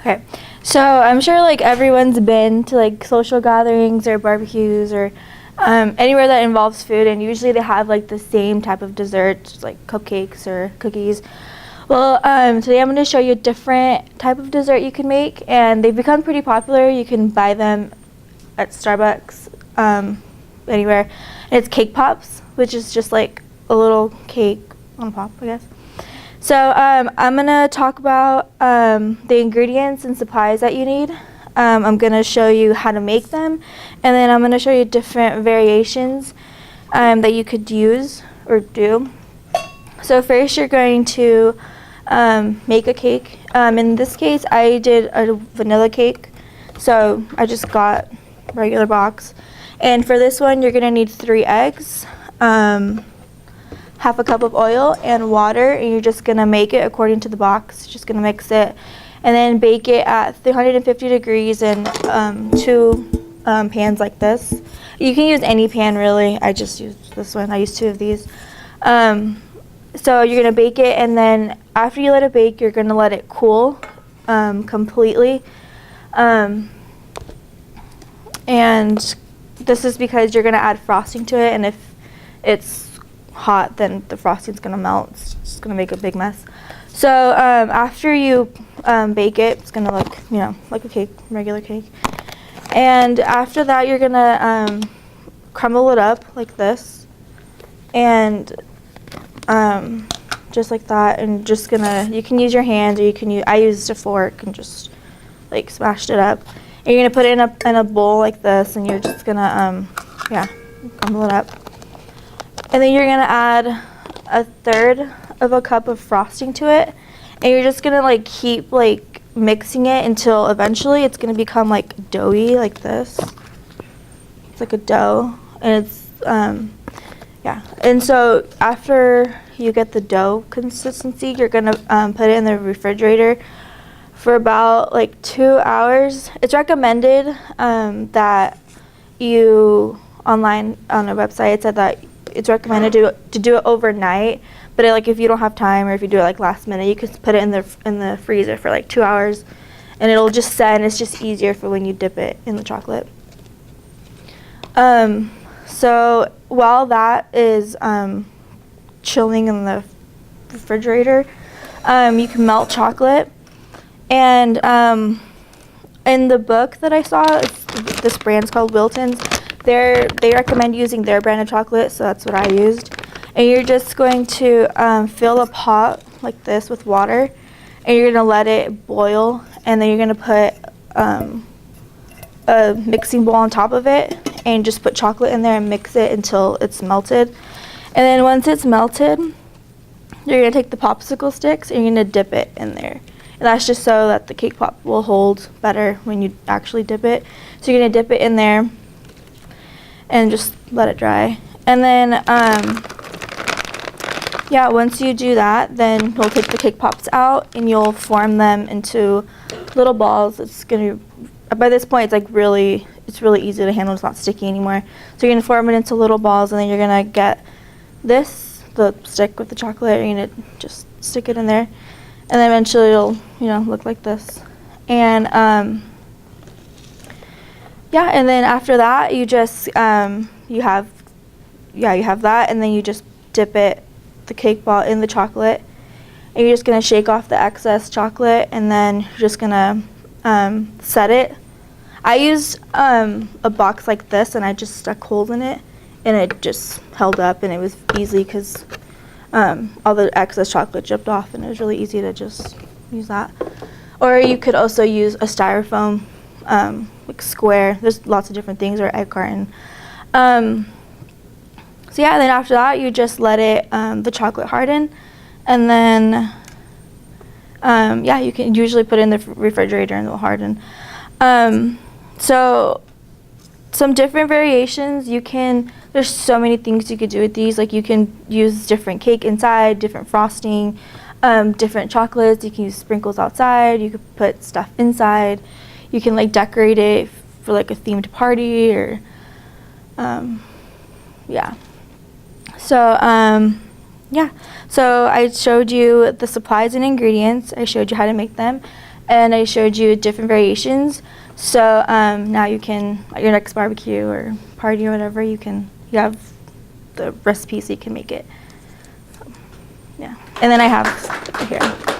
Okay, so I'm sure like everyone's been to like social gatherings or barbecues or anywhere that involves food, and usually they have like the same type of desserts, like cupcakes or cookies. Well, today I'm going to show you a different type of dessert you can make, and they've become pretty popular. You can buy them at Starbucks, anywhere. And it's cake pops, which is just like a little cake on a pop, I guess. So I'm going to talk about the ingredients and supplies that you need. I'm going to show you how to make them, and then I'm going to show you different variations that you could use or do. So first you're going to make a cake. In this case, I did a vanilla cake, so I just got a regular box. And for this one, you're going to need 3 eggs, half a cup of oil and water, and you're just going to make it according to the box. Just going to mix it and then bake it at 350 degrees in 2 pans like this. You can use any pan really. I just used this one. I used 2 of these. So you're going to bake it, and then after you let it bake, you're going to let it cool completely. And this is because you're going to add frosting to it, and if it's hot, then the frosting's going to melt. It's just going to make a big mess. So after you bake it, it's going to look, like a cake, regular cake. And after that, you're going to crumble it up like this, and just like that, and just you can use your hands, or I used a fork and just like smashed it up. And you're gonna put it in a bowl like this, and you're just gonna crumble it up. And then you're gonna add 1/3 of a cup of frosting to it, and you're just gonna like keep like mixing it until eventually it's gonna become like doughy like this. It's like a dough, and it's and so after you get the dough consistency, you're gonna put it in the refrigerator for about like 2 hours. It's recommended that you online on a website, it said that it's recommended to do it overnight, but like if you don't have time, or if you do it like last minute, you can put it in the freezer for like 2 hours, and it'll just set, and it's just easier for when you dip it in the chocolate. So while that is chilling in the refrigerator, you can melt chocolate. And in the book that I saw, this brand's called Wilton's. They recommend using their brand of chocolate, so that's what I used. And you're just going to fill a pot like this with water, and you're going to let it boil, and then you're going to put a mixing bowl on top of it, and just put chocolate in there and mix it until it's melted. And then once it's melted, you're going to take the popsicle sticks and you're going to dip it in there. And that's just so that the cake pop will hold better when you actually dip it. So you're going to dip it in there and just let it dry. And then, once you do that, then you'll take the cake pops out and you'll form them into little balls. It's going to, by this point, it's really easy to handle. It's not sticky anymore. So you're going to form it into little balls, and then you're going to get the stick with the chocolate. You're going to just stick it in there, and then eventually it'll look like this. And and then after that, you just you have that, and then you just dip the cake ball in the chocolate, and you're just going to shake off the excess chocolate, and then you're just going to set it. I used a box like this, and I just stuck holes in it, and it just held up, and it was easy because all the excess chocolate dripped off, and it was really easy to just use that. Or you could also use a styrofoam like square. There's lots of different things, or egg carton. Then after that, you just let it the chocolate harden, and then you can usually put it in the refrigerator and it'll harden. So some different variations, there's so many things you could do with these. Like you can use different cake inside, different frosting, different chocolates. You can use sprinkles outside. You could put stuff inside. You can like decorate it for like a themed party, or So I showed you the supplies and ingredients. I showed you how to make them. and I showed you different variations. So now you can, at your next barbecue or party or whatever, you have the recipe so you can make it. So, yeah. And then I have right here.